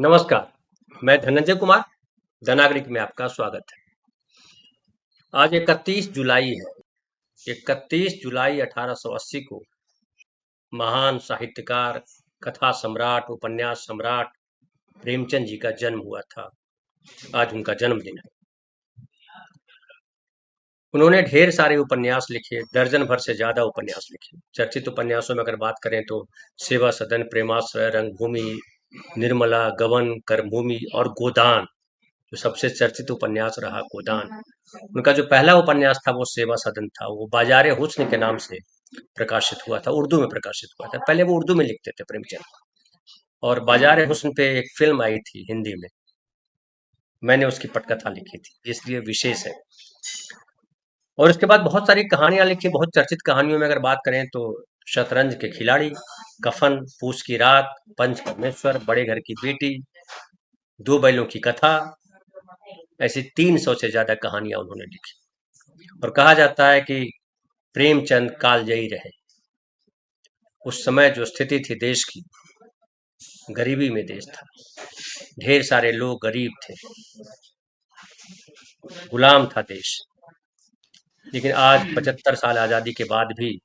नमस्कार, मैं धनंजय कुमार, द नागरिक में आपका स्वागत है। आज 31 जुलाई है। 31 जुलाई 1880 को महान साहित्यकार, कथा सम्राट, उपन्यास सम्राट प्रेमचंद जी का जन्म हुआ था। आज उनका जन्मदिन है। उन्होंने ढेर सारे उपन्यास लिखे, दर्जन भर से ज्यादा उपन्यास लिखे। चर्चित उपन्यासों में अगर बात करें तो सेवा सदन, प्रेमाश्रय, रंगभूमि, निर्मला, गबन, कर्मभूमि और गोदान। जो सबसे चर्चित उपन्यास रहा गोदान। उनका जो पहला उपन्यास था वो सेवा सदन था। वो बाजारे हुस्न के नाम से प्रकाशित हुआ था, उर्दू में प्रकाशित हुआ था। पहले वो उर्दू में लिखते थे प्रेमचंद। और बाजारे हुस्न पे एक फिल्म आई थी हिंदी में, मैंने उसकी पटकथा लिखी थी, इसलिए विशेष है। और उसके बाद बहुत सारी कहानियां लिखी। बहुत चर्चित कहानियों में अगर बात करें तो शतरंज के खिलाड़ी, कफन, पूस की रात, पंच परमेश्वर, बड़े घर की बेटी, दो बैलों की कथा, ऐसी 300 से ज्यादा कहानियां उन्होंने लिखी। और कहा जाता है कि प्रेमचंद कालजयी रहे। उस समय जो स्थिति थी देश की, गरीबी में देश था, ढेर सारे लोग गरीब थे, गुलाम था देश। लेकिन आज 75 साल आजादी के बाद भी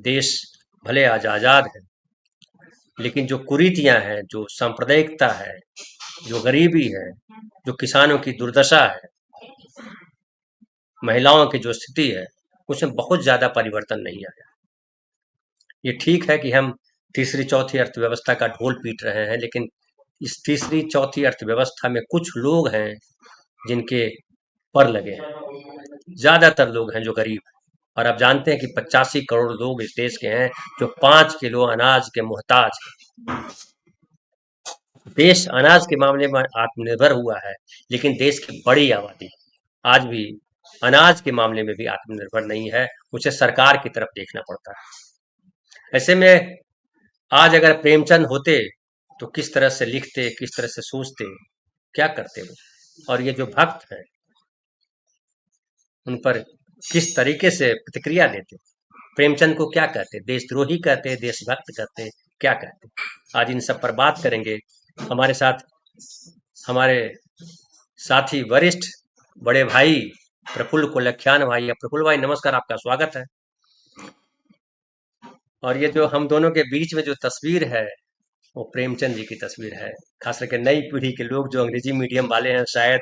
देश भले आज आजाद है, लेकिन जो कुरीतियां हैं, जो सांप्रदायिकता है, जो गरीबी है, जो किसानों की दुर्दशा है, महिलाओं की जो स्थिति है, उसमें बहुत ज्यादा परिवर्तन नहीं आया। ये ठीक है कि हम तीसरी चौथी अर्थव्यवस्था का ढोल पीट रहे हैं, लेकिन इस तीसरी चौथी अर्थव्यवस्था में कुछ लोग हैं जिनके पर लगे हैं। ज्यादातर लोग हैं जो गरीब हैं। और आप जानते हैं कि 85 करोड़ लोग इस देश के हैं जो 5 किलो अनाज के मोहताज हैं। देश अनाज के मामले में आत्मनिर्भर हुआ है, लेकिन देश की बड़ी आबादी आज भी अनाज के मामले में भी आत्मनिर्भर नहीं है। उसे सरकार की तरफ देखना पड़ता है। ऐसे में आज अगर प्रेमचंद होते तो किस तरह से लिखते, किस तरह से सोचते, क्या करते वो, और ये जो भक्त हैं उन पर किस तरीके से प्रतिक्रिया देते। प्रेमचंद को क्या कहते, देशद्रोही कहते, देशभक्त कहते, क्या कहते। आज इन सब पर बात करेंगे। हमारे साथ हमारे साथी वरिष्ठ बड़े भाई प्रफुल्ल कोलख्यान भाई। प्रफुल्ल भाई नमस्कार, आपका स्वागत है। और ये जो हम दोनों के बीच में जो तस्वीर है वो प्रेमचंद जी की तस्वीर है। खास करके नई पीढ़ी के लोग जो अंग्रेजी मीडियम वाले हैं शायद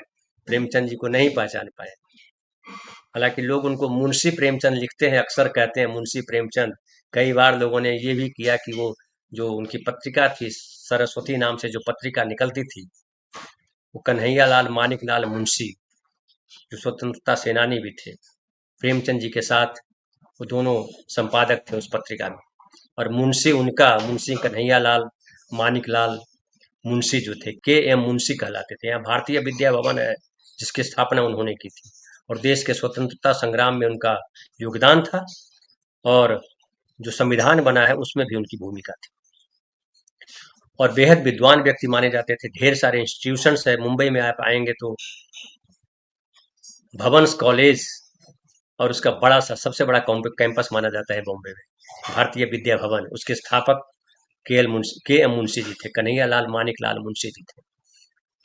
प्रेमचंद जी को नहीं पहचान पाए। हालांकि लोग उनको मुंशी प्रेमचंद लिखते हैं, अक्सर कहते हैं मुंशी प्रेमचंद। कई बार लोगों ने ये भी किया कि वो जो उनकी पत्रिका थी, सरस्वती नाम से जो पत्रिका निकलती थी, वो कन्हैया लाल मानिक लाल मुंशी जो स्वतंत्रता सेनानी भी थे, प्रेमचंद जी के साथ वो दोनों संपादक थे उस पत्रिका में। और मुंशी उनका मुंशी कन्हैया लाल मानिक लाल मुंशी जो थे, के एम मुंशी कहलाते थे। यहाँ भारतीय विद्या भवन है जिसकी स्थापना उन्होंने की थी। और देश के स्वतंत्रता संग्राम में उनका योगदान था, और जो संविधान बना है उसमें भी उनकी भूमिका थी। और बेहद विद्वान व्यक्ति माने जाते थे। ढेर सारे इंस्टीट्यूशंस है। मुंबई में आप आएंगे तो भवंस कॉलेज और उसका बड़ा सा सबसे बड़ा कैंपस माना जाता है बॉम्बे में, भारतीय विद्या भवन। उसके स्थापक के एम मुंशी जी थे, कन्हैया लाल मानिक लाल मुंशी जी थे।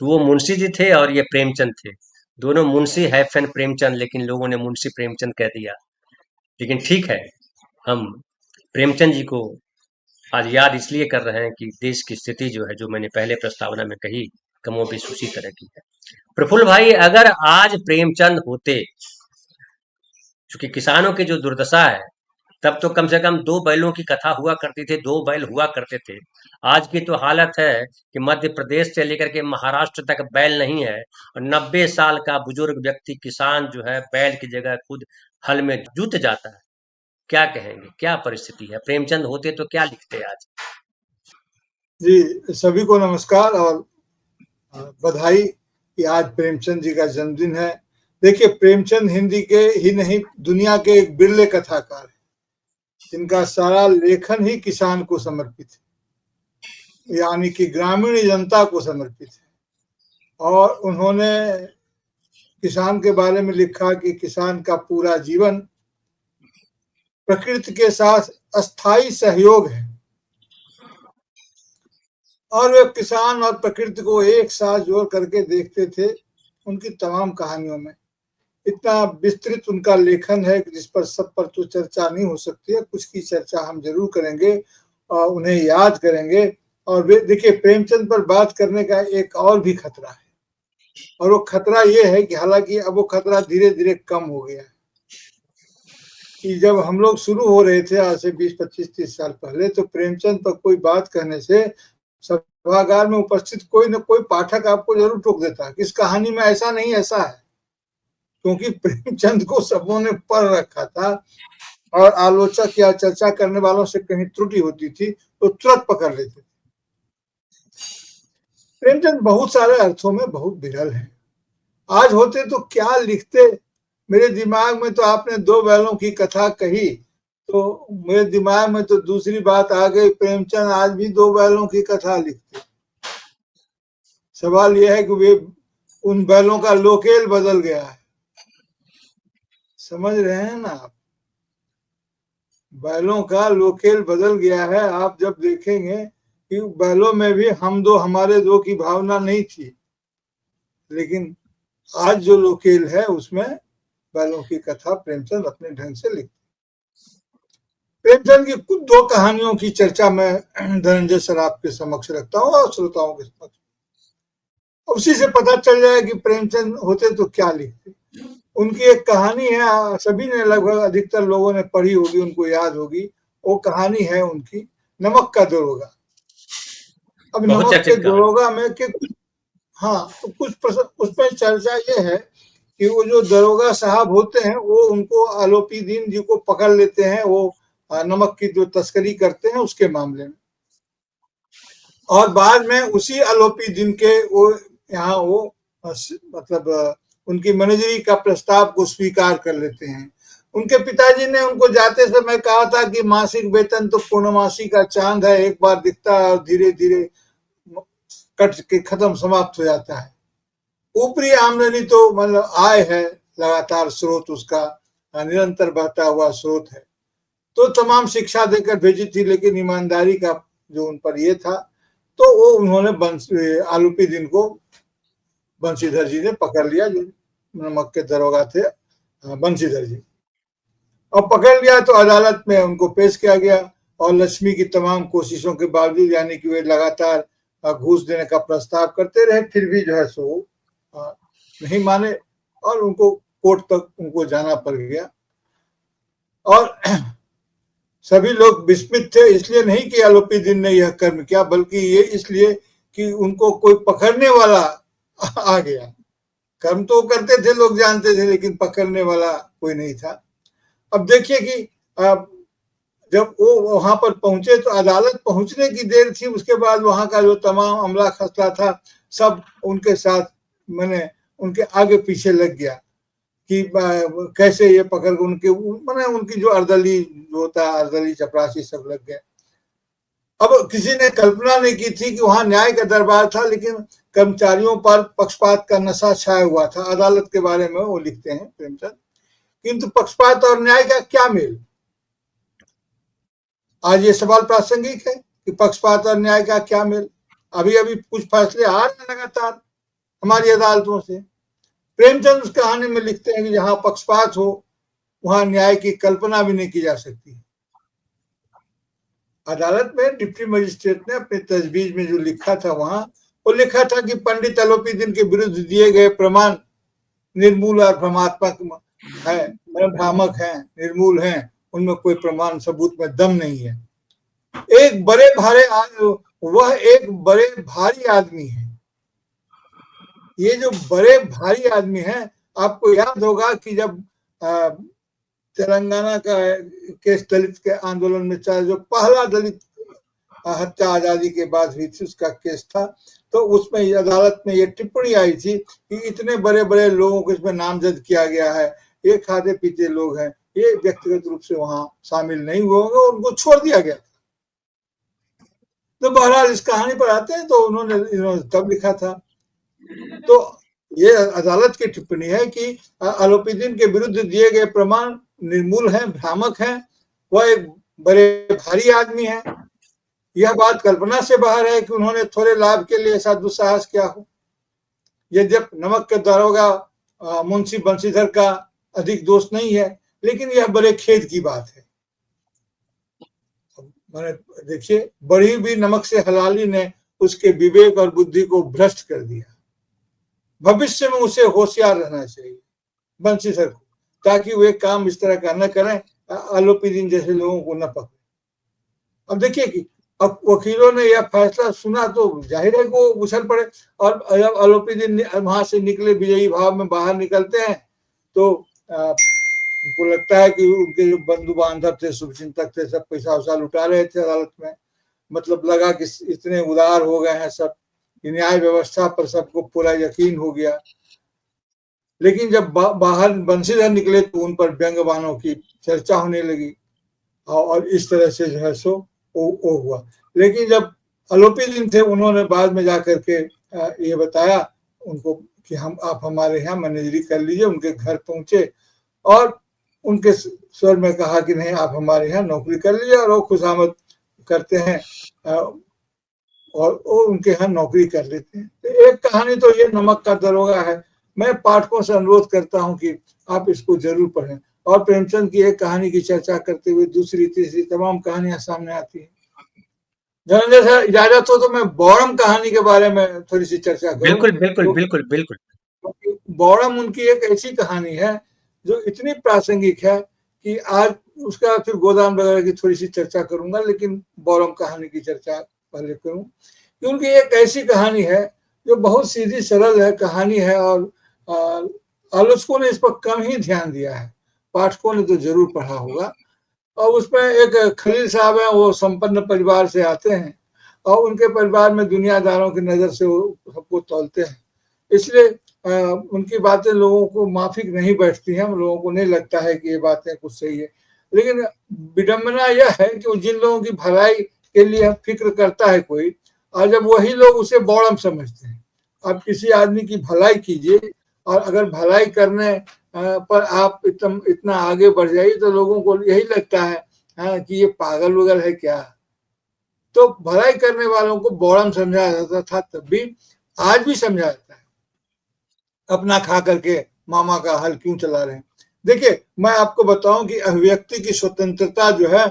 तो वो मुंशी जी थे और ये प्रेमचंद थे। दोनों मुंशी हैफन प्रेमचंद, लेकिन लोगों ने मुंशी प्रेमचंद कह दिया। लेकिन ठीक है, हम प्रेमचंद जी को आज याद इसलिए कर रहे हैं कि देश की स्थिति जो है, जो मैंने पहले प्रस्तावना में कही, कमोबेश उसी तरह की है। प्रफुल्ल भाई, अगर आज प्रेमचंद होते, क्योंकि किसानों की जो दुर्दशा है, तब तो कम से कम दो बैलों की कथा हुआ करती थी, दो बैल हुआ करते थे। आज की तो हालत है कि मध्य प्रदेश से लेकर के महाराष्ट्र तक बैल नहीं है, और 90 साल का बुजुर्ग व्यक्ति किसान जो है बैल की जगह खुद हल में जुत जाता है। क्या कहेंगे, क्या परिस्थिति है? प्रेमचंद होते तो क्या लिखते आज? जी, सभी को नमस्कार और बधाई कि आज प्रेमचंद जी का जन्मदिन है। देखिए, प्रेमचंद हिंदी के ही नहीं, दुनिया के एक बिरले कथाकार हैं जिनका सारा लेखन ही किसान को समर्पित है, यानी कि ग्रामीण जनता को समर्पित है। और उन्होंने किसान के बारे में लिखा कि किसान का पूरा जीवन प्रकृति के साथ अस्थाई सहयोग है। और वे किसान और प्रकृति को एक साथ जोड़ करके देखते थे। उनकी तमाम कहानियों में इतना विस्तृत उनका लेखन है जिस पर सब पर तो चर्चा नहीं हो सकती है, कुछ की चर्चा हम जरूर करेंगे और उन्हें याद करेंगे। और वे देखिए, प्रेमचंद पर बात करने का एक और भी खतरा है, और वो खतरा ये है कि हालांकि अब वो खतरा धीरे धीरे कम हो गया है कि जब हम लोग शुरू हो रहे थे आज से 20, 25, 30 साल पहले, तो प्रेमचंद पर कोई बात कहने से सभागार में उपस्थित कोई न कोई पाठक आपको जरूर टोक देता कि इस कहानी में ऐसा नहीं, ऐसा है। क्योंकि प्रेमचंद को सबों ने पढ़ रखा था, और आलोचक या चर्चा करने वालों से कहीं त्रुटि होती थी तो तुरंत पकड़ लेते थे। प्रेमचंद बहुत सारे अर्थों में बहुत विरल है। आज होते तो क्या लिखते। मेरे दिमाग में तो आपने दो बैलों की कथा कही, तो मेरे दिमाग में तो दूसरी बात आ गई, प्रेमचंद आज भी दो बैलों की कथा लिखते। सवाल यह है कि वे उन बैलों का लोकेल बदल गया है। समझ रहे हैं ना आप? बैलों का लोकेल बदल गया है। आप जब देखेंगे कि बैलों में भी हम दो हमारे दो की भावना नहीं थी, लेकिन आज जो लोकेल है उसमें बैलों की कथा प्रेमचंद अपने ढंग से लिखते। प्रेमचंद की कुछ दो कहानियों की चर्चा मैं धनंजय सर आपके समक्ष रखता हूँ और श्रोताओं के समक्ष। उसी से पता चल जाए कि प्रेमचंद होते तो क्या लिखते। उनकी एक कहानी है, सभी ने लगभग अधिकतर लोगों ने पढ़ी होगी, उनको याद होगी। वो कहानी है उनकी नमक का दरोगा। अब बहुत नमक के चर्चित कहानी। दरोगा में के हाँ, तो कुछ उसमें चर्चा ये है कि वो जो दरोगा साहब होते हैं वो उनको आलोपी दीन जी को पकड़ लेते हैं, वो नमक की जो तस्करी करते हैं उसके मामले में। और बाद में उसी आलोपी दीन के वो यहाँ वो मतलब उनकी मैनेजरी का प्रस्ताव को स्वीकार कर लेते हैं। उनके पिताजी ने उनको जाते समय कहा था कि मासिक वेतन तो पूर्णमासी का चांद है, एक बार दिखता है और धीरे धीरे कट के खत्म समाप्त हो जाता है। ऊपरी आमदनी तो मतलब आय है, लगातार स्रोत उसका निरंतर बहता हुआ स्रोत है। तो तमाम शिक्षा देकर भेजी थी, लेकिन ईमानदारी का जो उन पर ये था, तो वो उन्होंने आलोपी दीन को बंशीधर जी ने पकड़ लिया, जो नमक के दरोगा थे बंशीधर जी। और पकड़ लिया तो अदालत में उनको पेश किया गया, और लक्ष्मी की तमाम कोशिशों के बावजूद, यानी कि वे लगातार घूस देने का प्रस्ताव करते रहे, फिर भी जो है सो नहीं माने, और उनको कोर्ट तक उनको जाना पड़ गया। और सभी लोग विस्मित थे, इसलिए नहीं कि आलोपी दीन ने यह कर्म किया, बल्कि ये इसलिए कि उनको कोई पकड़ने वाला आ गया। कर्म तो करते थे, लोग जानते थे, लेकिन पकड़ने वाला कोई नहीं था। अब देखिए कि जब वो वहां पर पहुंचे तो अदालत पहुंचने की देर थी, उसके बाद वहां का जो तमाम अमला खसला था सब उनके साथ मैंने उनके आगे पीछे लग गया कि कैसे ये पकड़ उनके मैंने उनकी जो अर्दली जो होता है, अर्दली चपरासी सब लग गए। अब किसी ने कल्पना नहीं की थी कि वहां न्याय का दरबार था, लेकिन कर्मचारियों पर पक्षपात का नशा छाया हुआ था। अदालत के बारे में वो लिखते हैं प्रेमचंद, किंतु पक्षपात और न्याय का क्या मेल। आज ये सवाल प्रासंगिक है कि पक्षपात और न्याय का क्या मेल। अभी अभी कुछ फैसले आ रहे हैं लगातार हमारी अदालतों से। प्रेमचंद उस कहानी में लिखते हैं कि जहां पक्षपात हो वहां न्याय की कल्पना भी नहीं की जा सकती। अदालत में डिप्टी मजिस्ट्रेट ने अपने तजवीज में जो लिखा था वहां, वो लिखा था कि पंडित आलोपी दीन के विरुद्ध दिए गए प्रमाण निर्मूल और भ्रमात्मक है, भ्रामक है, निर्मूल है, उनमें कोई प्रमाण सबूत में दम नहीं है। एक बड़े भारे वह एक बड़े भारी आदमी है। ये जो बड़े भारी आदमी है, आपको याद होगा कि जब तेलंगाना का केस दलित के आंदोलन में चाहे जो पहला दलित हत्या आजादी के बाद हुई थी उसका केस था, तो उसमें अदालत में ये टिप्पणी आई थी कि इतने बड़े बड़े लोगों को इसमें नामजद किया गया है, ये खाते पीते लोग हैं, ये व्यक्तिगत रूप से वहां शामिल नहीं हुए होंगे, उनको छोड़ दिया गया। तो बहरहाल इस कहानी पर आते हैं, तो इन्होंने तब लिखा था। तो ये अदालत की टिप्पणी है कि आलोपी दीन के विरुद्ध दिए गए प्रमाण निर्मूल हैं, भ्रामक हैं, वह एक बड़े भारी आदमी है। यह बात कल्पना से बाहर है कि उन्होंने थोड़े लाभ के लिए ऐसा दुस्साहस किया हो। यद्यपि नमक के दारोगा मुंशी बंशीधर का अधिक दोष नहीं है, लेकिन यह बड़े खेद की बात है। मैंने देखिए, बढ़ी हुई नमक से हलाली ने उसके विवेक और बुद्धि को भ्रष्ट कर दिया। भविष्य में उसे होशियार रहना चाहिए बंशीधर को, ताकि वे काम इस तरह का न करें, आलोपीदीन जैसे लोगों को न पकड़े। अब देखिए कि अब वकीलों ने यह फैसला सुना तो जाहिर है वो उछल पड़े, और जब आलोपीदीन वहां से निकले, विजयी भाव में बाहर निकलते हैं, तो उनको लगता है कि उनके जो बंधु बांधव थे, शुभचिंतक थे, सब पैसा वैसा लुटा रहे थे अदालत में। मतलब लगा कि इतने उदार हो गए हैं सब, न्याय व्यवस्था पर सबको पूरा यकीन हो गया। लेकिन जब बाहर बंशीधर निकले तो उन पर व्यंग्यवाणों की चर्चा होने लगी, और इस तरह से जो है सो वो हुआ। लेकिन जब आलोपीदीन थे, उन्होंने बाद में जाकर के ये बताया उनको कि आप हमारे यहाँ मैनेजरी कर लीजिए। उनके घर पहुंचे और उनके स्वर में कहा कि नहीं, आप हमारे यहाँ नौकरी कर लीजिए, और वो खुशामद करते हैं और वो उनके यहाँ नौकरी कर लेते हैं। तो एक कहानी तो ये नमक का दरोगा है। मैं पाठकों से अनुरोध करता हूं कि आप इसको जरूर पढ़ें, और प्रेमचंद की एक कहानी की चर्चा करते हुए दूसरी तीसरी तमाम कहानियां सामने आती हैं। धनंजय सर, इजाजत हो तो मैं बौड़म कहानी के बारे में थोड़ी सी चर्चा करूं। बिल्कुल बिल्कुल तो बिल्कुल बिल्कुल। बौड़म उनकी एक ऐसी कहानी है जो इतनी प्रासंगिक है कि आज उसका फिर गोदाम वगैरह की थोड़ी सी चर्चा करूंगा, लेकिन बौड़म कहानी की चर्चा पहले करूं कि उनकी एक ऐसी कहानी है जो बहुत सीधी सरल है कहानी है, और आलोचकों ने इस पर कम ही ध्यान दिया है। पाठकों ने तो जरूर पढ़ा होगा। और उसमें एक खलील साहब है, वो संपन्न परिवार से आते हैं, और उनके परिवार में दुनियादारों की नजर से वो सबको तौलते हैं। इसलिए उनकी बातें लोगों को माफिक नहीं बैठती हैं, लोगों को नहीं लगता है कि ये बातें कुछ सही है। लेकिन विडंबना यह है कि जिन लोगों की भलाई के लिए फिक्र करता है कोई, और जब वही लोग उसे बौड़म समझते हैं। आप किसी आदमी की भलाई कीजिए, और अगर भलाई करने पर आप इतना आगे बढ़ जाइए, तो लोगों को यही लगता है कि ये पागल वगल है क्या। तो भलाई करने वालों को बौड़म समझा जाता था तब भी, आज भी समझा जाता है। अपना खा करके मामा का हल क्यों चला रहे हैं। देखिए, मैं आपको बताऊं कि अभिव्यक्ति की स्वतंत्रता जो है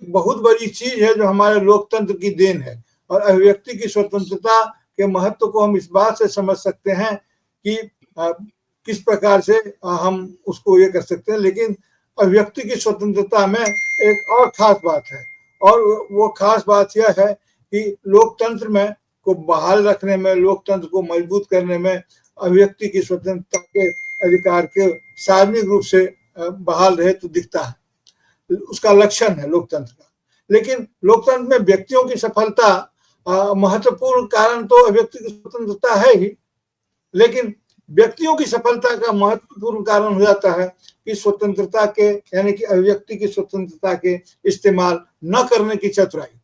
बहुत बड़ी चीज है, जो हमारे लोकतंत्र की देन है। और अभिव्यक्ति की स्वतंत्रता के महत्व को हम इस बात से समझ सकते हैं कि किस प्रकार से हम उसको ये कर सकते हैं। लेकिन अभिव्यक्ति की स्वतंत्रता में एक और खास बात है, और वो खास बात यह है कि लोकतंत्र में को बहाल रखने में, लोकतंत्र को मजबूत करने में अभिव्यक्ति की स्वतंत्रता के अधिकार के सार्वजनिक रूप से बहाल रहे तो दिखता है, उसका लक्षण है लोकतंत्र का। लेकिन लोकतंत्र में व्यक्तियों की सफलता महत्वपूर्ण कारण तो अभिव्यक्ति की स्वतंत्रता है ही, लेकिन व्यक्तियों की सफलता का महत्वपूर्ण कारण हो जाता है कि स्वतंत्रता के, यानी कि अभिव्यक्ति की स्वतंत्रता के इस्तेमाल न करने की चतुराई।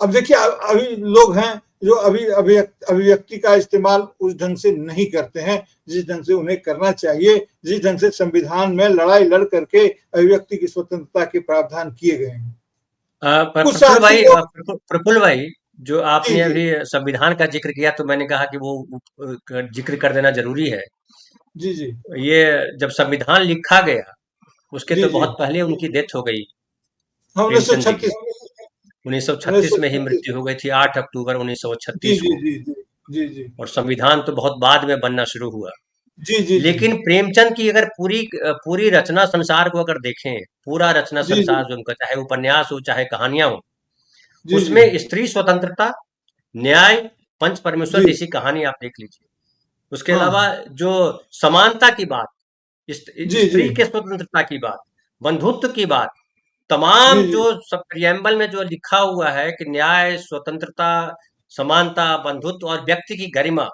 अब देखिए, अभी लोग हैं जो अभी अभिव्यक्ति का इस्तेमाल उस ढंग से नहीं करते हैं जिस ढंग से उन्हें करना चाहिए, जिस ढंग से संविधान में लड़ाई लड़ करके अभिव्यक्ति की स्वतंत्रता के प्रावधान किए गए हैं। कुछ प्रफुल्ल साथी भाई, लोग, प्रफुल्ल भाई, जो जी आपने जी अभी संविधान का जिक्र किया, तो मैंने कहा कि वो जिक्र कर देना जरूरी है। जी जी ये जब संविधान लिखा गया, उसके जी तो जी बहुत पहले उनकी डेथ हो गई, हाँ, उन्नीस सौ प्रेमचंद जी की। छत्तीस 1936 में ही 1936 मृत्यु हो गई थी, 8 अक्टूबर जी 1936 जी को। जी जी जी जी और संविधान तो बहुत बाद में बनना शुरू हुआ। जी जी जी लेकिन प्रेमचंद की अगर पूरी रचना संसार को अगर देखें, पूरा रचना जी संसार जो उनका, चाहे उपन्यास हो चाहे कहानियां हो, जी जी उसमें स्त्री स्वतंत्रता, न्याय, पंच परमेश्वर जी जैसी कहानी आप देख लीजिए। उसके अलावा हाँ जो समानता की बात, जी जी स्त्री के स्वतंत्रता की बात, बंधुत्व की बात, जी तमाम जी जो सब प्रियम्बल में जो लिखा हुआ है कि न्याय, स्वतंत्रता, समानता, बंधुत्व और व्यक्ति की गरिमा,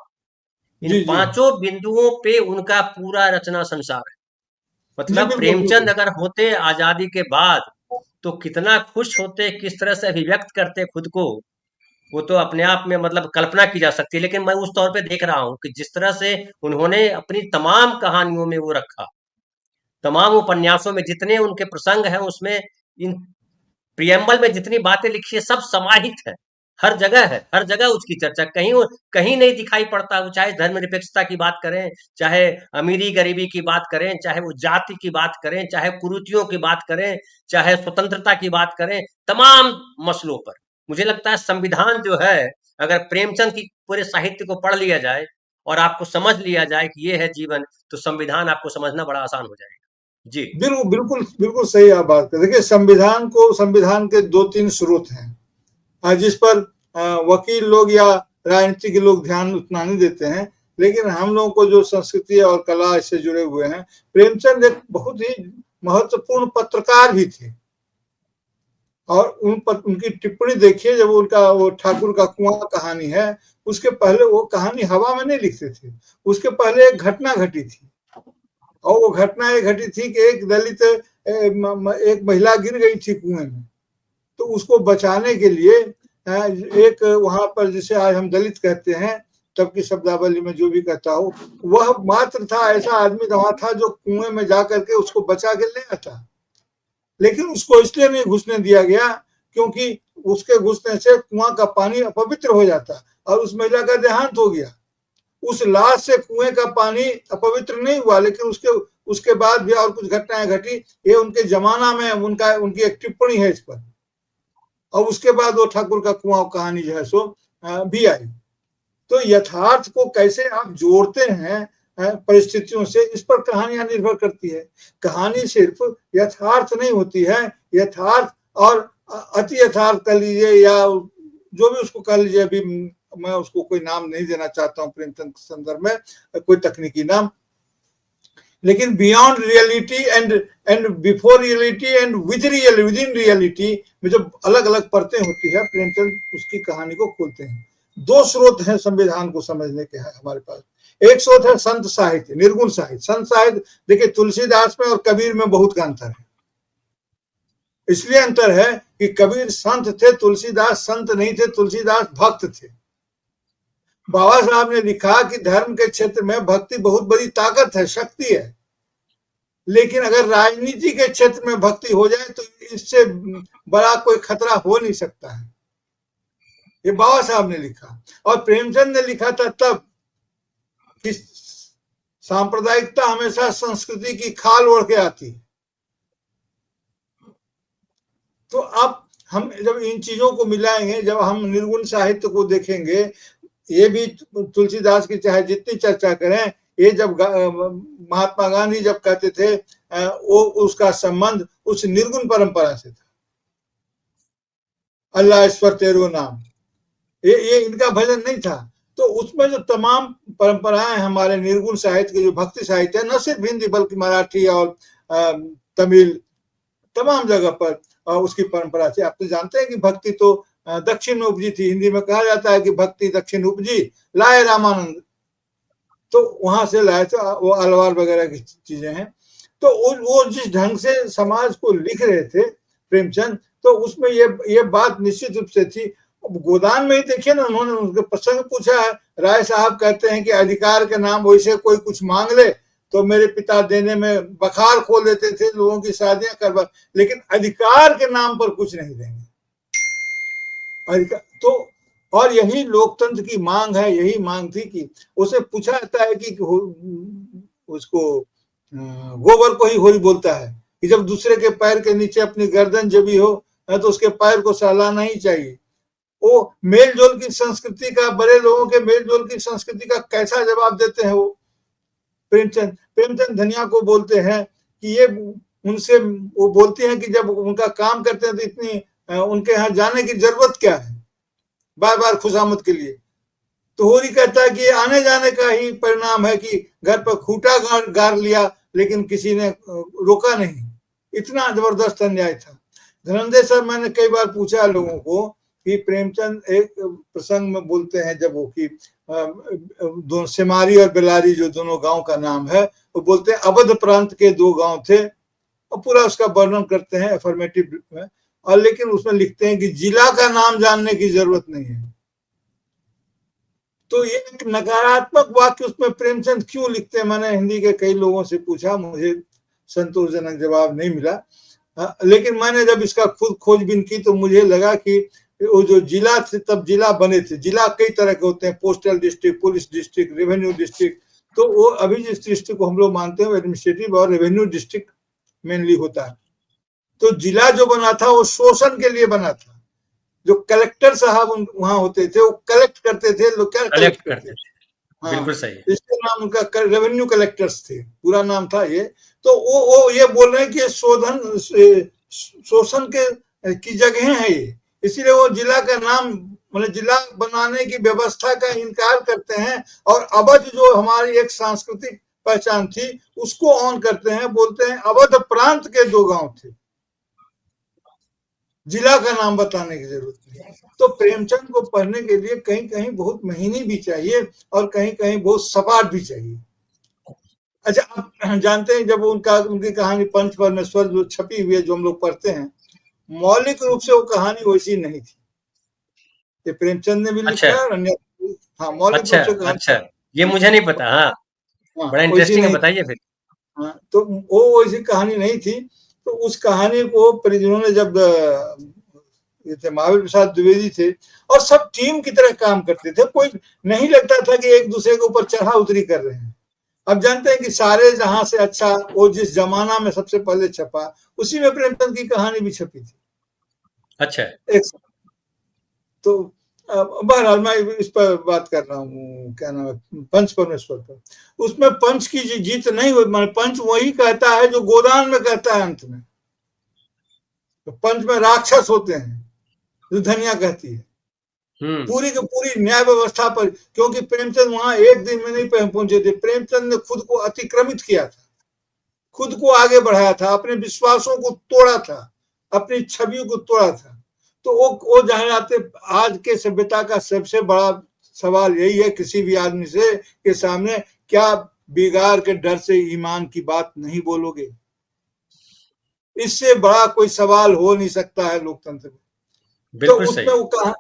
इन जी जी पांचों बिंदुओं पे उनका पूरा रचना संसार है। जी मतलब बिल्कुल प्रेमचंद बिल्कुल अगर होते आजादी के बाद, तो कितना खुश होते, किस तरह से अभिव्यक्त करते खुद को, वो तो अपने आप में मतलब कल्पना की जा सकती है। लेकिन मैं उस तौर पे देख रहा हूँ कि जिस तरह से उन्होंने अपनी तमाम कहानियों में वो रखा, तमाम उपन्यासों में जितने उनके प्रसंग हैं, उसमें इन प्रियम्बल में जितनी बातें लिखी है सब समाहित है, हर जगह उसकी चर्चा, कहीं नहीं दिखाई पड़ता। वो चाहे धर्मनिरपेक्षता की बात करें, चाहे अमीरी गरीबी की बात करें, चाहे वो जाति की बात करें, चाहे कुरीतियों की बात करें, चाहे स्वतंत्रता की बात करें, तमाम मसलों पर मुझे लगता है संविधान जो है, अगर प्रेमचंद की पूरे साहित्य को पढ़ लिया जाए और आपको समझ लिया जाए कि ये है जीवन, तो संविधान आपको समझना बड़ा आसान हो जाएगा। जी। बिल्कुल बिल्कुल बिल्कुल सही आप बात कर। देखिए, संविधान के 2-3 स्रोत हैं जिस पर वकील लोग या राजनीति के लोग ध्यान उतना नहीं देते हैं, लेकिन हम लोगों को जो संस्कृति और कला इससे जुड़े हुए हैं, प्रेमचंद एक बहुत ही महत्वपूर्ण पत्रकार भी थे। और उनकी टिप्पणी देखिए, जब उनका वो ठाकुर का कुआं कहानी है, उसके पहले वो कहानी हवा में नहीं लिखते थे, उसके पहले एक घटना घटी थी। और वो घटना ये घटी थी कि एक दलित एक महिला गिर गई थी कुएं में, तो उसको बचाने के लिए एक वहां पर, जिसे आज हम दलित कहते हैं, तब की शब्दावली में जो भी कहता हो, वह मात्र था, ऐसा आदमी वहां था जो कुएं में जाकर के उसको बचा के ले आता। लेकिन उसको इसलिए नहीं घुसने दिया गया क्योंकि उसके घुसने से कुआं का पानी अपवित्र हो जाता, और उस महिला का देहांत हो गया। उस लाश से कुएं का पानी अपवित्र नहीं हुआ, लेकिन उसके बाद भी और कुछ घटनाएं घटी। ये उनके जमाना में उनकी एक टिप्पणी है इस पर। और उसके बाद वो ठाकुर का कुआं कहानी जो है सो भी आई। तो यथार्थ को कैसे आप जोड़ते हैं परिस्थितियों से, इस पर कहानियां निर्भर करती है। कहानी सिर्फ यथार्थ नहीं होती है, यथार्थ और अति यथार्थ कह लीजिए, या जो भी उसको कह लीजिए, अभी मैं उसको कोई नाम नहीं देना चाहता हूँ प्रेमचंद के संदर्भ में, कोई तकनीकी नाम, लेकिन beyond reality and before reality and with reality में जो अलग अलग परतें होती है, प्रेमचंद उसकी कहानी को खोलते हैं। 2 स्रोत हैं संविधान को समझने के है हमारे पास। एक स्रोत है संत साहित्य, निर्गुण साहित्य। संत साहित्य देखिए, तुलसीदास में और कबीर में बहुत का अंतर है। इसलिए अंतर है कि कबीर संत थे, तुलसीदास संत नहीं थे, तुलसीदास भक्त थे। बाबा साहब ने लिखा कि धर्म के क्षेत्र में भक्ति बहुत बड़ी ताकत है, शक्ति है, लेकिन अगर राजनीति के क्षेत्र में भक्ति हो जाए तो इससे बड़ा कोई खतरा हो नहीं सकता है। ये बाबा साहब ने लिखा। और प्रेमचंद ने लिखा था तब कि सांप्रदायिकता हमेशा संस्कृति की खाल ओढ़ के आती है। तो अब हम जब इन चीजों को मिलाएंगे, जब हम निर्गुण साहित्य को देखेंगे, ये भी तुलसीदास की चाहे जितनी चर्चा करें, ये जब महात्मा गांधी जब कहते थे, वो उसका संबंध उस निर्गुण परंपरा से था। अल्लाह ईश्वर तेरो नाम, ये इनका भजन नहीं था। तो उसमें जो तमाम परंपराएं हमारे निर्गुण साहित्य के, जो भक्ति साहित्य है, न सिर्फ हिंदी बल्कि मराठी और तमिल, तमाम जगह पर उसकी परंपरा थी। आप तो जानते हैं कि भक्ति तो दक्षिण में उपजी थी। हिंदी में कहा जाता है कि भक्ति दक्षिण उपजी, लाए रामानंद, तो वहां से लाए थे, वो अलवार वगैरह की चीजें हैं। तो वो जिस ढंग से समाज को लिख रहे थे प्रेमचंद, तो उसमें ये बात निश्चित रूप से थी। गोदान में ही देखिए ना, उन्होंने उनके प्रसंग पूछा है। राय साहब कहते हैं कि अधिकार के नाम वैसे कोई कुछ मांग ले तो मेरे पिता देने में बखार खोल देते थे, लोगों की शादियां करवा, लेकिन अधिकार के नाम पर कुछ नहीं देंगे। तो और यही लोकतंत्र की मांग है, यही मांग थी कि उसे पूछा जाता है कि उसको गोबर को ही होरी बोलता है कि जब दूसरे के पैर के नीचे अपनी गर्दन जबी हो तो उसके पैर को सहलाना ही चाहिए। वो मेलजोल की संस्कृति का, बड़े लोगों के मेलजोल की संस्कृति का कैसा जवाब देते हैं वो प्रेमचंद धनिया को बोलते हैं कि ये उनसे, वो बोलते हैं कि जब उनका काम करते हैं तो इतनी उनके यहाँ जाने की जरूरत क्या है बार बार खुशामद के लिए। तो होरी कहता है कि आने जाने का ही परिणाम है कि घर पर खूंटा गाड़ लिया लेकिन किसी ने रोका नहीं। इतना जबरदस्त अन्याय था। धनंजय सर, मैंने कई बार पूछा लोगों को कि प्रेमचंद एक प्रसंग में बोलते हैं जब वो कि दोनों सेमारी और बेलारी जो दोनों गांव का नाम है, वो बोलते हैं अवध प्रांत के 2 गांव थे, और पूरा उसका वर्णन करते हैं अफर्मेटिव में, और लेकिन उसमें लिखते हैं कि जिला का नाम जानने की जरूरत नहीं है। तो ये एक नकारात्मक वाक्य उसमें प्रेमचंद क्यों लिखते हैं? मैंने हिंदी के कई लोगों से पूछा, मुझे संतोषजनक जवाब नहीं मिला। लेकिन मैंने जब इसका खुद खोजबीन की तो मुझे लगा कि वो जो जिला थे, तब जिला बने थे, जिला कई तरह के होते हैं, postal district, police district, revenue district. तो वो अभी जिस डिस्ट्रिक्ट को हम लोग मानते हैं एडमिनिस्ट्रेटिव और रेवेन्यू डिस्ट्रिक्ट मेनली होता है। तो जिला जो बना था वो शोषण के लिए बना था। जो कलेक्टर साहब वहां होते थे वो कलेक्ट करते थे, लोग क्या कलेक्ट करते थे। बिल्कुल हाँ, सही। इसका नाम उनका रेवेन्यू कलेक्टर्स थे, पूरा नाम था ये। तो वो ये बोल रहे हैं कि शोषण के की जगह है ये, इसीलिए वो जिला का नाम मतलब जिला बनाने की व्यवस्था का इनकार करते हैं। और अवध जो हमारी एक सांस्कृतिक पहचान थी उसको ऑन करते हैं, बोलते हैं अवध प्रांत के 2 गांव थे, जिला का नाम बताने की जरूरत नहीं। तो प्रेमचंद को पढ़ने के लिए कहीं कहीं बहुत महीनी भी चाहिए और कहीं कहीं बहुत सपाट भी चाहिए। अच्छा, आप जानते हैं जब उनकी कहानी पंच परमेश्वर जो छपी हुई है, जो हम लोग पढ़ते हैं, मौलिक रूप से वो कहानी वैसी नहीं थी। ये प्रेमचंद ने भी अच्छा, लिखा है और अन्य, हाँ, मौलिक अच्छा, रूप से कहानी, अच्छा, ये मुझे नहीं पता। हाँ, हाँ, बड़ा वैसी इंटरेस्टिंग है, नहीं। बताइए फिर। हाँ, तो वो वैसी कहानी नहीं थी। तो उस कहानी को जिन्होंने जब ये थे महावीर प्रसाद द्विवेदी थे, और सब टीम की तरह काम करते थे, कोई नहीं लगता था कि एक दूसरे के ऊपर चढ़ा उतरी कर रहे हैं। अब जानते हैं कि सारे जहां से अच्छा, वो जिस जमाना में सबसे पहले छपा उसी में प्रेमचंद की कहानी भी छपी थी अच्छा। एक साथ। तो बहरहाल मैं इस पर बात कर रहा हूँ, क्या नाम है, पंच परमेश्वर पर। उसमें पंच की जीत नहीं हुई, मान पंच वही कहता है जो गोदान में कहता है अंत में। तो पंच में राक्षस होते हैं, जो धनिया कहती है, हम्म। पूरी की पूरी न्याय व्यवस्था पर। क्योंकि प्रेमचंद वहां एक दिन में नहीं पहुंचे थे, प्रेमचंद ने खुद को अतिक्रमित किया था, खुद को आगे बढ़ाया था, अपने विश्वासों को तोड़ा था, अपनी छवियों को तोड़ा था। तो वो जाते, आज के सभ्यता का सबसे बड़ा सवाल यही है किसी भी आदमी से के सामने, क्या बिगाड़ के डर से ईमान की बात नहीं बोलोगे? इससे बड़ा कोई सवाल हो नहीं सकता है लोकतंत्र में। तो बिल्कुल उसमें सही।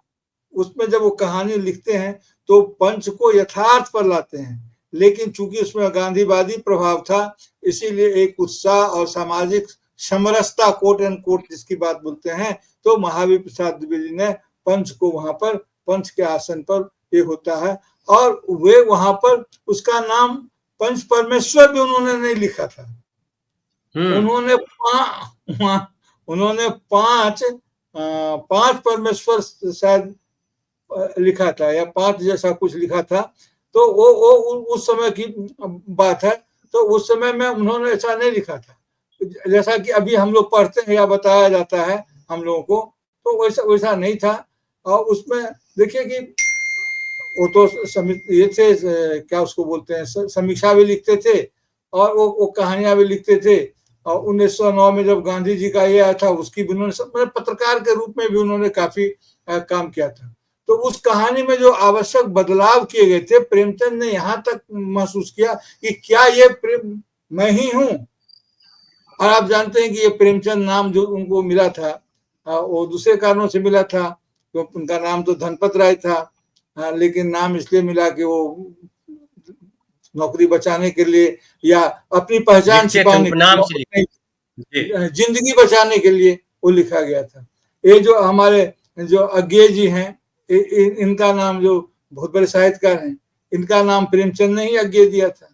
उसमें जब वो कहानी लिखते हैं तो पंच को यथार्थ पर लाते हैं, लेकिन चूंकि उसमें गांधीवादी प्रभाव था, इसीलिए एक उत्साह और सामाजिक समरसता, कोट एंड कोट जिसकी बात बोलते हैं, तो महावीर प्रसाद द्विवेदी ने पंच को वहां पर, पंच के आसन पर ये होता है। और वे वहां पर उसका नाम पंच परमेश्वर भी उन्होंने नहीं लिखा था, हम्म। उन्होंने उन्होंने पांच परमेश्वर शायद लिखा था, या 5 जैसा कुछ लिखा था। तो वो उस समय की बात है। तो उस समय में उन्होंने ऐसा नहीं लिखा था जैसा कि अभी हम लोग पढ़ते हैं या बताया जाता है हम लोगों को, तो वैसा वैसा नहीं था। और उसमें देखिए कि वो तो ये थे, क्या उसको बोलते हैं, समीक्षा भी लिखते थे और वो कहानियां भी लिखते थे। और 1909 में जब गांधी जी का ये आया था, उसकी भी उन्होंने पत्रकार के रूप में भी उन्होंने काफी काम किया था। तो उस कहानी में जो आवश्यक बदलाव किए गए थे, प्रेमचंद ने यहाँ तक महसूस किया कि क्या ये प्रेम मैं ही हूँ। और आप जानते हैं कि ये प्रेमचंद नाम जो उनको मिला था, वो दूसरे कारणों से मिला था। तो उनका नाम तो धनपत राय था, लेकिन नाम इसलिए मिला कि वो नौकरी बचाने के लिए या अपनी पहचान लिखते थे, छिपाने के उपनाम से लिए, जी। जिंदगी बचाने के लिए वो लिखा गया था। ये जो हमारे जो अज्ञे जी हैं, इनका नाम, जो बहुत बड़े साहित्यकार हैं, इनका नाम प्रेमचंद ने ही अज्ञे दिया था।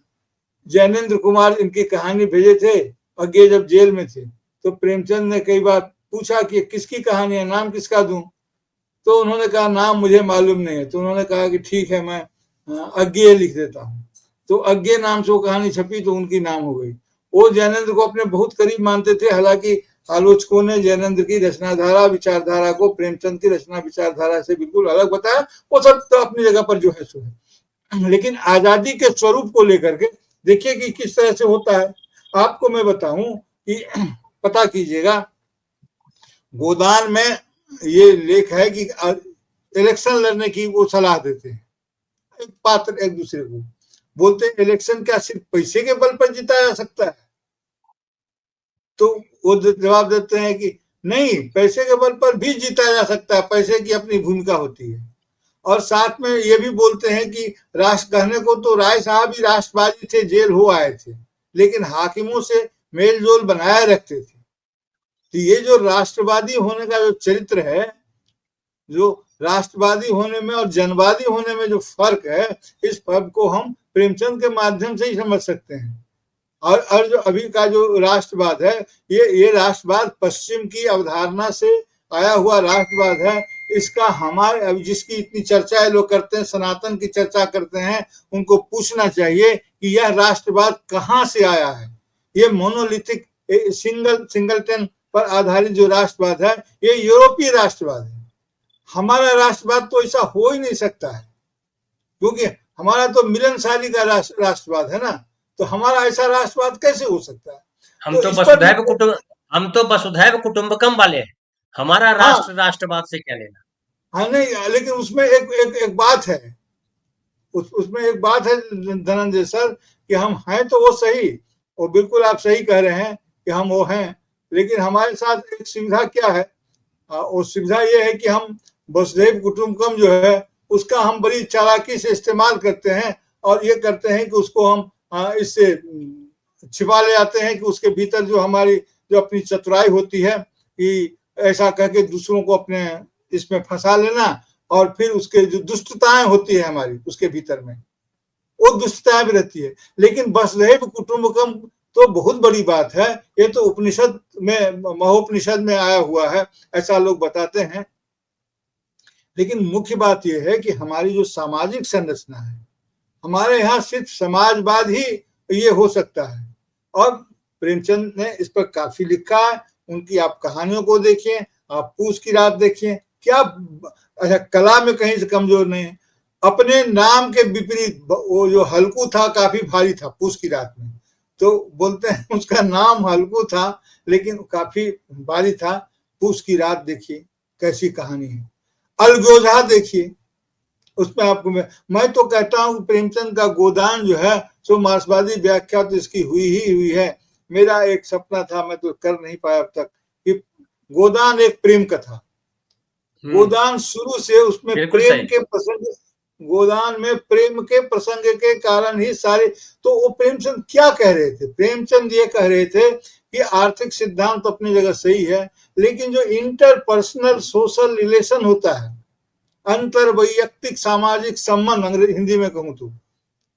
जैनेन्द्र कुमार इनकी कहानी भेजे थे, अज्ञे जब जेल में थे, तो प्रेमचंद ने कई बार पूछा कि किसकी कहानी है, नाम किसका दूं? तो उन्होंने कहा नाम मुझे मालूम नहीं है। तो उन्होंने कहा कि ठीक है, मैं अज्ञे लिख देता हूँ। तो अज्ञे नाम से वो कहानी छपी, तो उनकी नाम हो गई। वो जैनेन्द्र को अपने बहुत करीब मानते थे, हालांकि आलोचकों ने जैनेन्द्र की रचनाधारा विचारधारा को प्रेमचंद की रचना विचारधारा से बिल्कुल अलग बताया। वो सब तो अपनी जगह पर जो है सो है, लेकिन आजादी के स्वरूप को लेकर के देखिए कि किस तरह से होता है। आपको मैं बताऊं कि पता कीजिएगा, गोदान में ये लेख है कि इलेक्शन लड़ने की वो सलाह देते हैं एक पात्र एक दूसरे को, बोलते हैं इलेक्शन क्या सिर्फ पैसे के बल पर जीता जा सकता है? तो वो जवाब देते हैं कि नहीं, पैसे के बल पर भी जीता जा सकता है, पैसे की अपनी भूमिका होती है। और साथ में ये भी बोलते हैं कि राष्ट्र, कहने को तो राय साहब ही राष्ट्रवादी थे, जेल हो आए थे, लेकिन हाकिमों से मेल जोल बनाए रखते थे। तो ये जो राष्ट्रवादी होने का जो चरित्र है, जो राष्ट्रवादी होने में और जनवादी होने में जो फर्क है, इस फर्क को हम प्रेमचंद के माध्यम से ही समझ सकते हैं। और जो अभी का जो राष्ट्रवाद है, ये राष्ट्रवाद पश्चिम की अवधारणा से आया हुआ राष्ट्रवाद है। इसका हमारे अभी जिसकी इतनी चर्चा लोग करते हैं, सनातन की चर्चा करते हैं, उनको पूछना चाहिए कि यह राष्ट्रवाद कहाँ से आया है। ये मोनोलिथिक सिंगलटन पर आधारित जो राष्ट्रवाद है, ये यूरोपीय राष्ट्रवाद है। हमारा राष्ट्रवाद तो ऐसा हो ही नहीं सकता है, क्योंकि हमारा तो मिलनसारी का राष्ट्रवाद है ना, तो हमारा ऐसा राष्ट्रवाद कैसे हो सकता है? हम तो वसुधैव कुटुंबकम वाले हैं। हमारा हाँ, राष्ट्रवाद से क्या लेना? हाँ नहीं, लेकिन उसमें एक बात है, उसमें एक बात है धनंजय सर, कि हम हैं तो वो सही, और बिल्कुल आप सही कह रहे हैं कि हम वो हैं, लेकिन हमारे साथ एक सुविधा क्या है, और सुविधा ये है कि हम वसुधैव कुटुंबकम जो है उसका हम बड़ी चालाकी से इस्तेमाल करते हैं, और ये करते हैं कि उसको हम इससे छिपा ले आते हैं कि उसके भीतर जो हमारी जो अपनी चतुराई होती है कि ऐसा कह के दूसरों को अपने इसमें फंसा लेना, और फिर उसके जो दुष्टताएं होती है हमारी उसके भीतर में, वो दुष्टताएं भी रहती है। लेकिन वसुधैव कुटुंबकम तो बहुत बड़ी बात है, ये तो उपनिषद में, महोपनिषद में आया हुआ है, ऐसा लोग बताते हैं। लेकिन मुख्य बात यह है कि हमारी जो सामाजिक संरचना है, हमारे यहाँ सिर्फ समाजवाद ही ये हो सकता है। और प्रेमचंद ने इस पर काफी लिखा है। उनकी आप कहानियों को देखिए, आप पूस की रात देखिए, क्या अच्छा, कला में कहीं से कमजोर नहीं है। अपने नाम के विपरीत वो जो हल्कू था काफी भारी था पूस की रात में, तो बोलते हैं उसका नाम हल्कू था लेकिन काफी भारी था। पूस की रात देखिए कैसी कहानी है। अलगोजा देखिए, उसमें आपको मैं तो कहता हूं प्रेमचंद का गोदान जो है सो मार्क्सवादी व्याख्या तो इसकी हुई है। मेरा एक सपना था, मैं तो कर नहीं पाया अब तक, कि गोदान एक प्रेम कथा। गोदान शुरू से उसमें प्रेम के प्रसंग, गोदान में प्रेम के प्रसंग के कारण ही सारे, तो वो प्रेमचंद क्या कह रहे थे? प्रेमचंद ये कह रहे थे कि आर्थिक सिद्धांत तो अपनी जगह सही है, लेकिन जो इंटरपर्सनल सोशल रिलेशन होता है, अंतर वैयक्तिक सामाजिक संबंध, हिंदी में कहूं तो,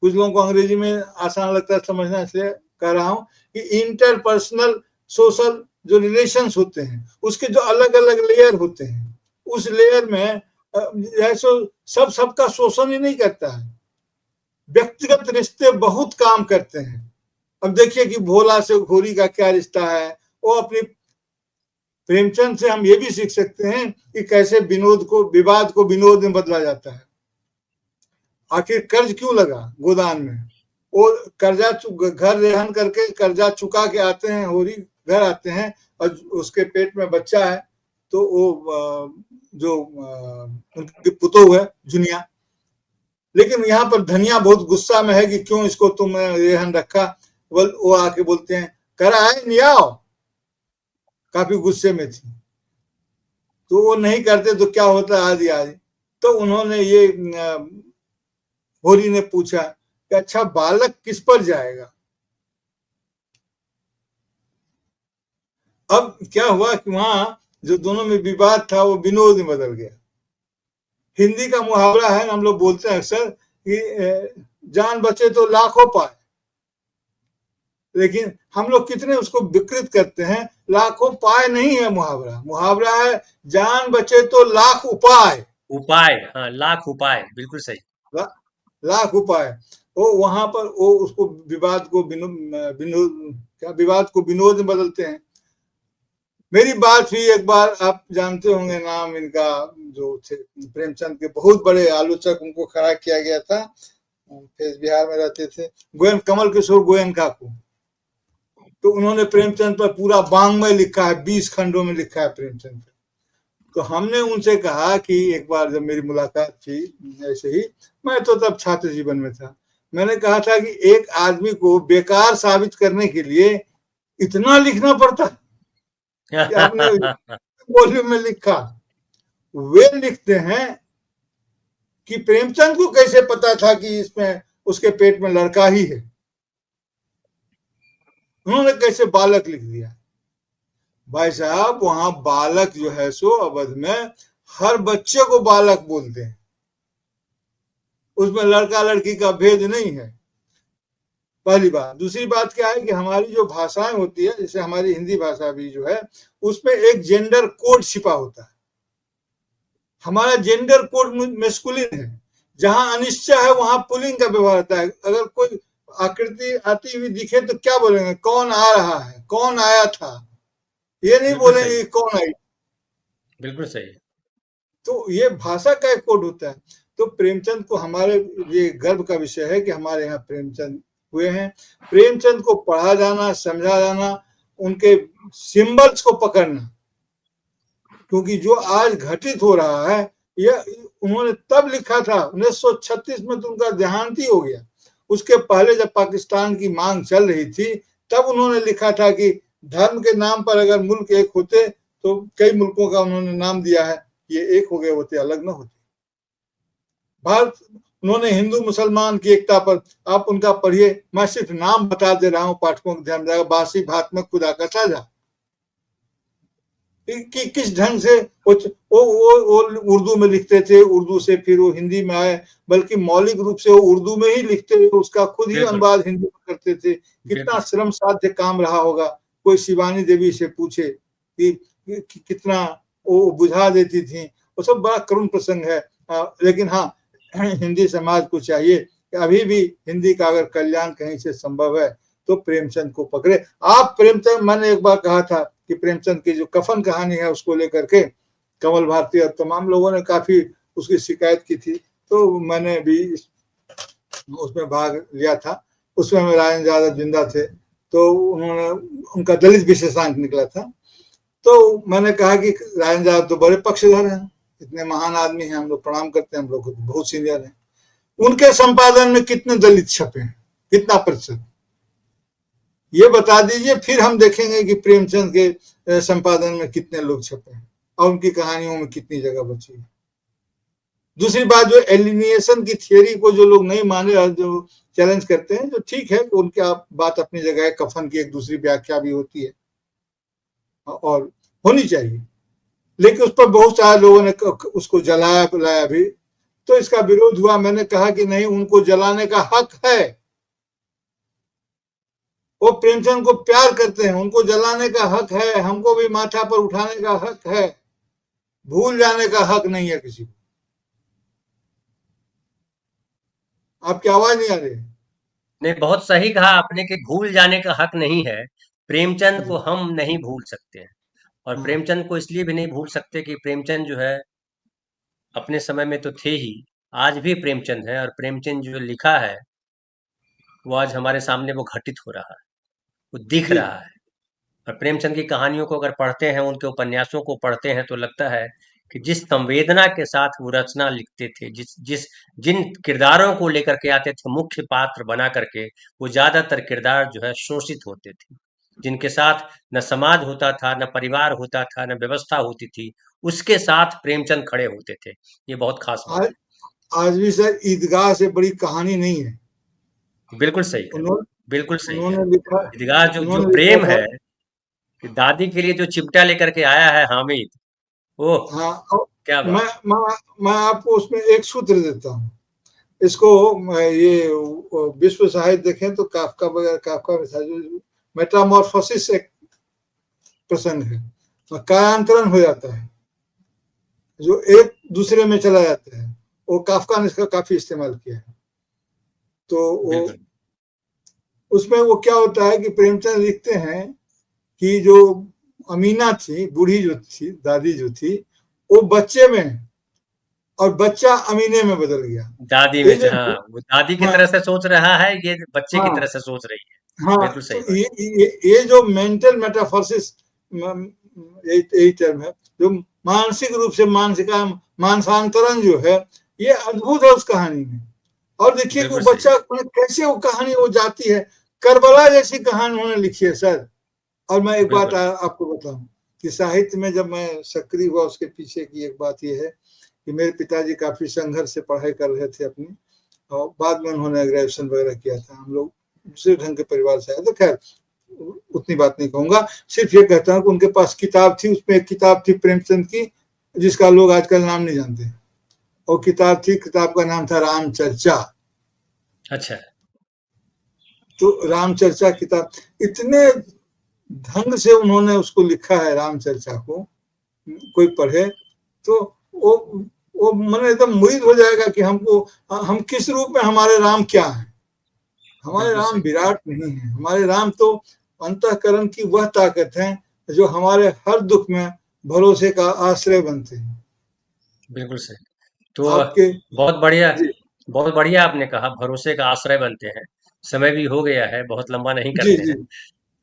कुछ लोगों को अंग्रेजी में आसान लगता है समझना, इसलिए कह रहा हूं कि इंटरपर्सनल सोशल जो रिलेशंस होते हैं उसके जो अलग अलग लेयर होते हैं, उस लेयर में जैसे सबका शोषण ही नहीं करता है, व्यक्तिगत रिश्ते बहुत काम करते हैं। अब देखिए कि भोला से घोरी का क्या रिश्ता है, वो अपनी, प्रेमचंद से हम ये भी सीख सकते हैं कि कैसे विवाद को विनोद में बदला जाता है। आखिर कर्ज क्यों लगा गोदान में? वो कर्जा घर रेहन करके कर्जा चुका के आते हैं, होरी घर आते हैं और उसके पेट में बच्चा है, तो वो जो उनकी पुतोह है जुनिया, लेकिन यहाँ पर धनिया बहुत गुस्सा में है कि क्यों इसको तुम रेहन रखा। वो आके बोलते हैं करा है नहीं आओ, काफी गुस्से में थी, तो वो नहीं करते तो क्या होता है आदि आदि। तो उन्होंने ये होरी ने पूछा कि अच्छा बालक किस पर जाएगा? अब क्या हुआ कि वहां जो दोनों में विवाद था वो विनोद में बदल गया। हिंदी का मुहावरा है, हम लोग बोलते हैं अक्सर कि जान बचे तो लाखों पाए, लेकिन हम लोग कितने उसको विकृत करते हैं। लाखों पाए नहीं है मुहावरा, मुहावरा है जान बचे तो लाख उपाय। हाँ, लाख उपाय, बिल्कुल सही। लाख उपाय। वो वहां पर वो उसको विवाद को विवाद को विनोद में बदलते हैं। मेरी बात हुई एक बार, आप जानते होंगे नाम इनका, जो थे प्रेमचंद के बहुत बड़े आलोचक, उनको खड़ा किया गया था, बिहार में रहते थे, कमल किशोर गोयनका को। तो उन्होंने प्रेमचंद पर पूरा वाङ्मय लिखा है, 20 खंडों में लिखा है प्रेमचंद। तो हमने उनसे कहा कि एक बार जब मेरी मुलाकात थी ऐसे ही, मैं तो तब छात्र जीवन में था, मैंने कहा था कि एक आदमी को बेकार साबित करने के लिए इतना लिखना पड़ता कि आपने वॉल्यूम में लिखा। वे लिखते हैं कि प्रेमचंद को कैसे पता था कि इसमें उसके पेट में लड़का ही है, उन्होंने कैसे बालक लिख दिया। भाई साहब वहां बालक जो है सो अवध में हर बच्चे को बालक बोलते हैं, उसमें लड़का लड़की का भेद नहीं है, पहली बात। दूसरी बात क्या है कि हमारी जो भाषाएं होती है, जैसे हमारी हिंदी भाषा भी जो है, उसमें एक जेंडर कोड छिपा होता है। हमारा जेंडर कोड मेस्कुलिन है, जहां अनिश्चय है वहां पुलिंग का व्यवहार होता है। अगर कोई आकृति आती हुई दिखे तो क्या बोलेंगे, कौन आ रहा है, कौन आया था, ये नहीं बिल्कुल बोलेंगे सही, कि कौन आई। बिल्कुल सही। तो ये भाषा का एक कोड होता है। तो प्रेमचंद को हमारे ये गर्व का विषय है कि हमारे यहाँ प्रेमचंद हुए हैं। प्रेमचंद को पढ़ा जाना, समझा जाना, उनके सिंबल्स को पकड़ना, क्योंकि जो आज घटित हो रहा है यह उन्होंने तब लिखा था 1936 में, तो उनका देहांत ही हो गया। उसके पहले जब पाकिस्तान की मांग चल रही थी तब उन्होंने लिखा था कि धर्म के नाम पर अगर मुल्क एक होते, तो कई मुल्कों का उन्होंने नाम दिया है, ये एक हो गए होते, अलग ना होते। भारत, उन्होंने हिंदू मुसलमान की एकता पर, आप उनका पढ़िए, मैं सिर्फ नाम बता दे रहा हूं, पाठकों को ध्यान देगा, बासी भात में खुदा का साझा, कि किस ढंग से वो उर्दू में लिखते थे, उर्दू से फिर वो हिंदी में आए, बल्कि मौलिक रूप से वो उर्दू में ही लिखते थे, उसका खुद ही बिल्कुल, अनुवाद हिंदी में करते थे। कितना बिल्कुल, श्रम साध्य काम रहा होगा। कोई शिवानी देवी से पूछे कि कितना वो बुझा देती थी, वो सब बड़ा करुण प्रसंग है। लेकिन हाँ, हिंदी समाज को चाहिए कि अभी भी हिंदी का अगर कल्याण कहीं से संभव है तो प्रेमचंद को पकड़े। आप प्रेमचंद, मैंने एक बार कहा था कि प्रेमचंद की जो कफन कहानी है उसको लेकर के कमल भारती और तमाम लोगों ने काफी उसकी शिकायत की थी, तो मैंने भी उसमें भाग लिया था। उसमें राजेंद्र यादव जिंदा थे, तो उन्होंने, उनका दलित विशेषांक निकला था, तो मैंने कहा कि राजेंद्र यादव तो बड़े पक्षधर हैं, इतने महान आदमी हैं, हम लोग प्रणाम करते हैं, हम लोग बहुत सीनियर हैं, उनके संपादन में कितने दलित छपे हैं, कितना प्रतिशत, ये बता दीजिए, फिर हम देखेंगे कि प्रेमचंद के संपादन में कितने लोग छपे हैं और उनकी कहानियों में कितनी जगह बची है। दूसरी बात, जो एलिनिएशन की थियोरी को जो लोग नहीं माने और जो चैलेंज करते हैं, जो ठीक है, उनकी बात अपनी जगह है, कफन की एक दूसरी व्याख्या भी होती है और होनी चाहिए, लेकिन उस पर बहुत सारे लोगों ने उसको जलाया बुलाया भी, तो इसका विरोध हुआ। मैंने कहा कि नहीं, उनको जलाने का हक है, वो प्रेमचंद को प्यार करते हैं, उनको जलाने का हक है, हमको भी माथा पर उठाने का हक है, भूल जाने का हक नहीं है किसी को। आपकी आवाज नहीं आ रही है? नहीं, बहुत सही कहा आपने कि भूल जाने का हक नहीं है। प्रेमचंद को जी, हम नहीं भूल सकते हैं, और हाँ, प्रेमचंद को इसलिए भी नहीं भूल सकते कि प्रेमचंद जो है अपने समय में तो थे ही, आज भी प्रेमचंद है, और प्रेमचंद जो लिखा है वो आज हमारे सामने वो घटित हो रहा है, वो दिख जी, रहा है। और प्रेमचंद की कहानियों को अगर पढ़ते हैं, उनके उपन्यासों को पढ़ते हैं, तो लगता है कि जिस संवेदना के साथ वो रचना लिखते थे, जिस जिस जिन किरदारों को लेकर के आते थे मुख्य पात्र बना करके, वो ज्यादातर किरदार जो है शोषित होते थे, जिनके साथ न समाज होता था, न परिवार होता था, न व्यवस्था होती थी, उसके साथ प्रेमचंद खड़े होते थे। ये बहुत खास बात आज आज भी सर ईदगाह से बड़ी कहानी नहीं है। है। बिल्कुल सही है, उन्होंने बिल्कुल सही है। उन्होंने लिखा ईदगाह जो जो उन्होंने लिखा प्रेम था। है, कि दादी के लिए जो चिमटा लेकर के आया है हामिद, ओह हाँ, और क्या मैं बात। मैं आपको उसमें एक सूत्र देता हूँ। इसको ये विश्व साहित्य देखें तो काफका वगैरह, काफका में था जो मेटामॉर्फोसिस, एक प्रसंग है, कायांतरण हो जाता है, जो एक दूसरे में चला जाता है, वो काफका ने इसका काफी इस्तेमाल किया है। तो वो बिल्कुल, उसमें वो क्या होता है कि प्रेमचंद लिखते हैं कि जो अमीना थी, बूढ़ी जो थी, दादी जो थी, वो बच्चे में, और बच्चा अमीने में बदल गया। दादी ये में जो, हाँ, वो दादी की हाँ, तरह से सोच रहा है, ये बच्चे की तरह हाँ, से सोच रही है। हाँ, बिल्कुल तो सही बात। ये जो मेंटल मेटाफोसिस, यही यही टर्म है, जो मानसिक रूप से मानसिका मानसांतरण जो है, ये अद्भुत है उस कहानी में। और देखिए कि वो बिल्कुल सही बच्चा कैसे वो कहानी वो जाती है, करबला जैसी कहानी उन्होंने लिखी है सर। और मैं एक बात बिल्कुल आपको बताऊं कि साहित्य में जब मैं सक्रिय हुआ, उसके पीछे की एक बात यह है कि मेरे पिताजी काफी संघर्ष से पढ़ाई कर रहे थे अपनी, और बाद में उन्होंने ग्रेजुएशन वगैरह किया था। हम लोग दूसरे ढंग के परिवार से आए, तो खैर उतनी बात नहीं कहूंगा। सिर्फ ये कहता हूं कि उनके पास किताब थी, उसमें एक किताब थी प्रेमचंद की जिसका लोग आजकल नाम नहीं जानते। और किताब थी, किताब का नाम था रामचर्चा। अच्छा। तो रामचर्चा किताब इतने ढंग से उन्होंने उसको लिखा है रामचर्चा को, कोई पढ़े तो वो वो मन एकदम मुग्ध हो जाएगा कि हमको हम किस रूप में, हमारे राम क्या है। हमारे बिल्कुल राम सही। विराट नहीं है, हमारे राम तो अंतःकरण की वह ताकत है जो हमारे हर दुख में भरोसे का आश्रय बनते हैं। बिल्कुल सही। तो आपके बहुत बढ़िया, जी बहुत बढ़िया आपने कहा, भरोसे का आश्रय बनते हैं। समय भी हो गया है, बहुत लंबा नहीं जी करते जी हैं।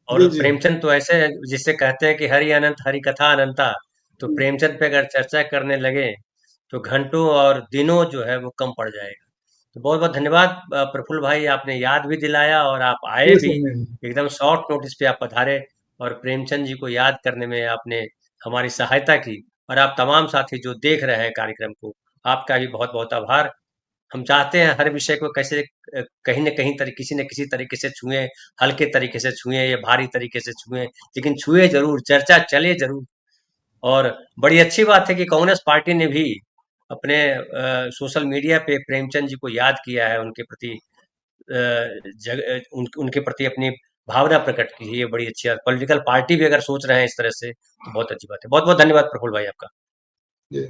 और जी जी प्रेमचंद तो ऐसे हैं जिसे कहते हैं कि हरि अनंत हरि कथा अनंता। तो प्रेमचंद पे अगर चर्चा करने लगे तो घंटों और दिनों जो है वो कम पड़ जाएगा। तो बहुत बहुत धन्यवाद प्रफुल्ल भाई, आपने याद भी दिलाया और आप आए ये भी। सुनने में। एकदम शॉर्ट नोटिस पे आप पधारे और प्रेमचंद जी को याद करने में आपने हमारी सहायता की। और आप तमाम साथी जो देख रहे हैं कार्यक्रम को, आपका भी बहुत बहुत आभार। हम चाहते हैं हर विषय को कैसे कहीं न कहीं किसी न किसी तरीके से छुएं, हल्के तरीके से छुएं या भारी तरीके से छुएं, लेकिन छुए जरूर, चर्चा चले जरूर। और बड़ी अच्छी बात है कि कांग्रेस पार्टी ने भी अपने सोशल मीडिया पे प्रेमचंद जी को याद किया है, उनके प्रति उनके प्रति अपनी भावना प्रकट की है। ये बड़ी अच्छी बात, पॉलिटिकल पार्टी भी अगर सोच रहे हैं इस तरह से तो बहुत अच्छी बात है। बहुत बहुत धन्यवाद प्रफुल्ल भाई आपका। जी